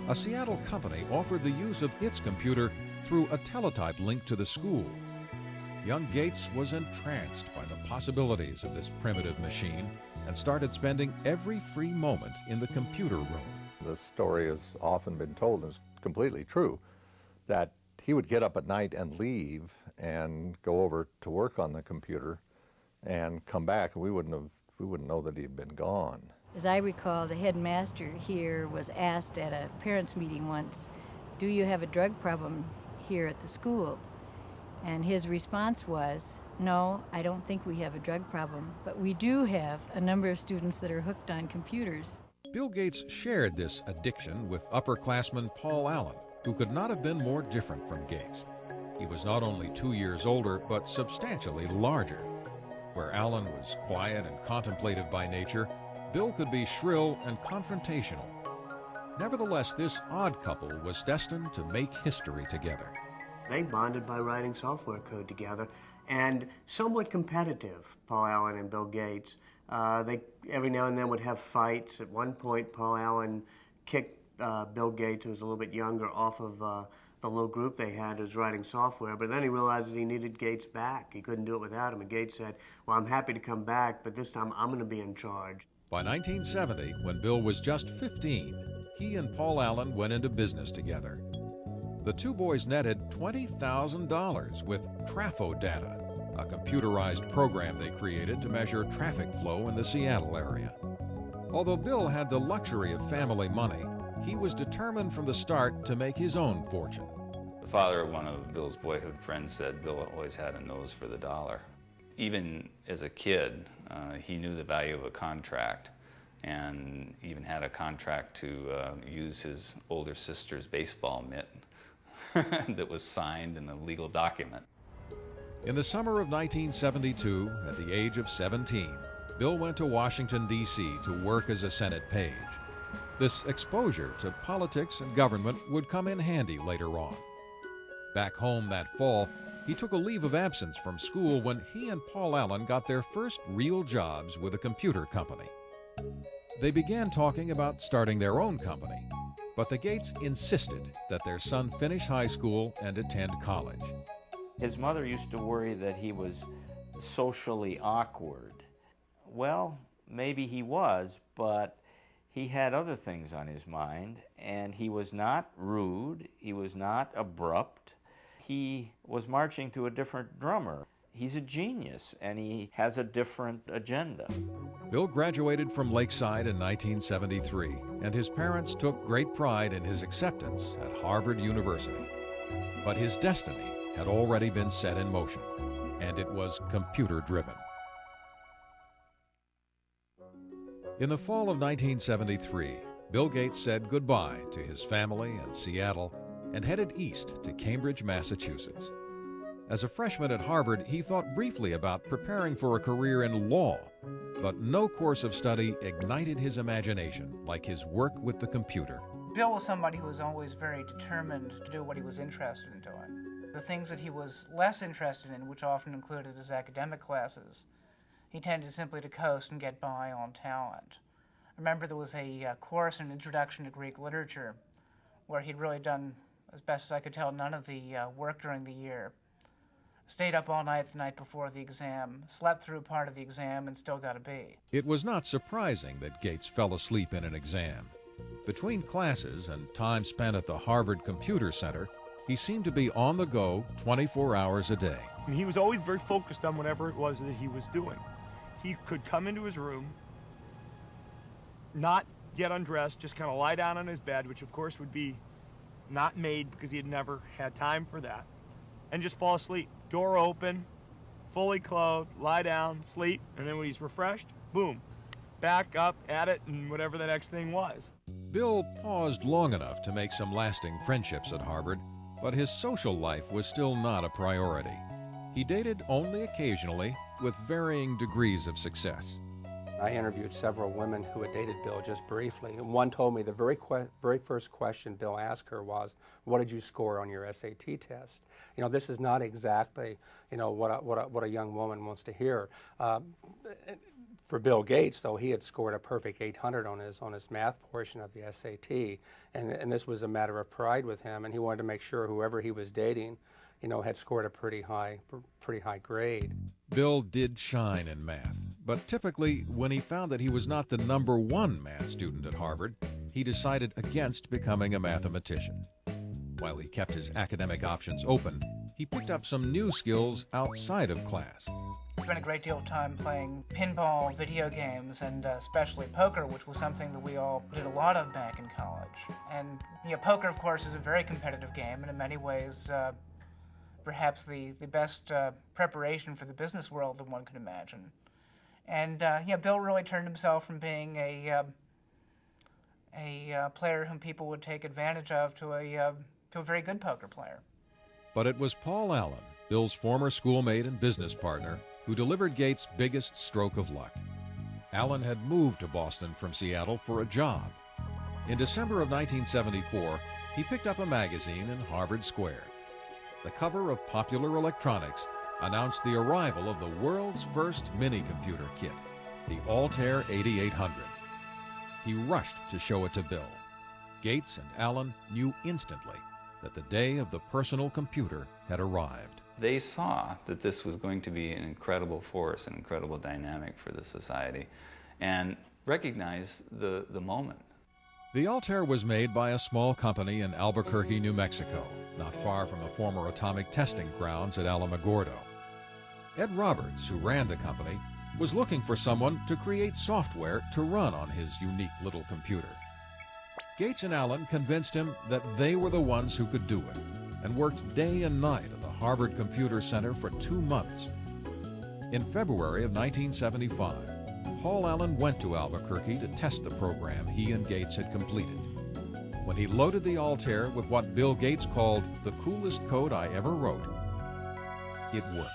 A Seattle company offered the use of its computer through a teletype link to the school. Young Gates was entranced by the possibilities of this primitive machine and started spending every free moment in the computer room. The story has often been told, and it's completely true, that he would get up at night and leave and go over to work on the computer and come back, and we wouldn't know that he'd been gone. As I recall, the headmaster here was asked at a parents' meeting once, "Do you have a drug problem here at the school?" And his response was, "No, I don't think we have a drug problem, but we do have a number of students that are hooked on computers." Bill Gates shared this addiction with upperclassman Paul Allen, who could not have been more different from Gates. He was not only 2 years older, but substantially larger. Where Allen was quiet and contemplative by nature, Bill could be shrill and confrontational. Nevertheless, this odd couple was destined to make history together. They bonded by writing software code together, and somewhat competitive, Paul Allen and Bill Gates. They every now and then would have fights. At one point, Paul Allen kicked Bill Gates, who was a little bit younger, off of the little group they had who was writing software, but then he realized that he needed Gates back. He couldn't do it without him, and Gates said, "Well, I'm happy to come back, but this time I'm going to be in charge." By 1970, when Bill was just 15, he and Paul Allen went into business together. The two boys netted $20,000 with TrafoData, a computerized program they created to measure traffic flow in the Seattle area. Although Bill had the luxury of family money, he was determined from the start to make his own fortune. The father of one of Bill's boyhood friends said Bill always had a nose for the dollar. Even as a kid, he knew the value of a contract, and even had a contract to use his older sister's baseball mitt that was signed in a legal document. In the summer of 1972, at the age of 17, Bill went to Washington, D.C. to work as a Senate page. This exposure to politics and government would come in handy later on. Back home that fall, he took a leave of absence from school when he and Paul Allen got their first real jobs with a computer company. They began talking about starting their own company, but the Gates insisted that their son finish high school and attend college. His mother used to worry that he was socially awkward. Well, maybe he was, but he had other things on his mind, and he was not rude, he was not abrupt. He was marching to a different drummer. He's a genius, and he has a different agenda. Bill graduated from Lakeside in 1973, and his parents took great pride in his acceptance at Harvard University. But his destiny had already been set in motion, and it was computer-driven. In the fall of 1973, Bill Gates said goodbye to his family and Seattle and headed east to Cambridge, Massachusetts. As a freshman at Harvard, he thought briefly about preparing for a career in law, but no course of study ignited his imagination like his work with the computer. Bill was somebody who was always very determined to do what he was interested in doing. The things that he was less interested in, which often included his academic classes, he tended simply to coast and get by on talent. I remember there was a course in Introduction to Greek Literature where he'd really done, as best as I could tell, none of the work during the year. Stayed up all night the night before the exam, slept through part of the exam, and still got a B. It was not surprising that Gates fell asleep in an exam. Between classes and time spent at the Harvard Computer Center, he seemed to be on the go 24 hours a day. He was always very focused on whatever it was that he was doing. He could come into his room, not get undressed, just kind of lie down on his bed, which of course would be not made because he had never had time for that, and just fall asleep. Door open, fully clothed, lie down, sleep, and then when he's refreshed, boom, back up at it and whatever the next thing was. Bill paused long enough to make some lasting friendships at Harvard, but his social life was still not a priority. He dated only occasionally, with varying degrees of success. I interviewed several women who had dated Bill just briefly, and one told me the very first question Bill asked her was, "What did you score on your SAT test?" You know, this is not exactly, you know, what a young woman wants to hear. For Bill Gates, though, he had scored a perfect 800 on his math portion of the SAT, and this was a matter of pride with him, and he wanted to make sure whoever he was dating, you know, had scored a pretty high grade. Bill did shine in math, but typically when he found that he was not the #1 math student at Harvard, he decided against becoming a mathematician. While he kept his academic options open, he picked up some new skills outside of class. Spent a great deal of time playing pinball, video games, and especially poker, which was something that we all did a lot of back in college. And poker, of course, is a very competitive game, and in many ways, perhaps the best preparation for the business world that one could imagine. And Bill really turned himself from being a player whom people would take advantage of to a very good poker player. But it was Paul Allen, Bill's former schoolmate and business partner, who delivered Gates' biggest stroke of luck. Allen had moved to Boston from Seattle for a job. In December of 1974, he picked up a magazine in Harvard Square. The cover of Popular Electronics announced the arrival of the world's first mini-computer kit, the Altair 8800. He rushed to show it to Bill. Gates and Allen knew instantly that the day of the personal computer had arrived. They saw that this was going to be an incredible force, an incredible dynamic for the society, and recognized the moment. The Altair was made by a small company in Albuquerque, New Mexico, not far from the former atomic testing grounds at Alamogordo. Ed Roberts, who ran the company, was looking for someone to create software to run on his unique little computer. Gates and Allen convinced him that they were the ones who could do it, and worked day and night at the Harvard Computer Center for 2 months. In February of 1975, Paul Allen went to Albuquerque to test the program he and Gates had completed. When he loaded the Altair with what Bill Gates called the coolest code I ever wrote, it worked.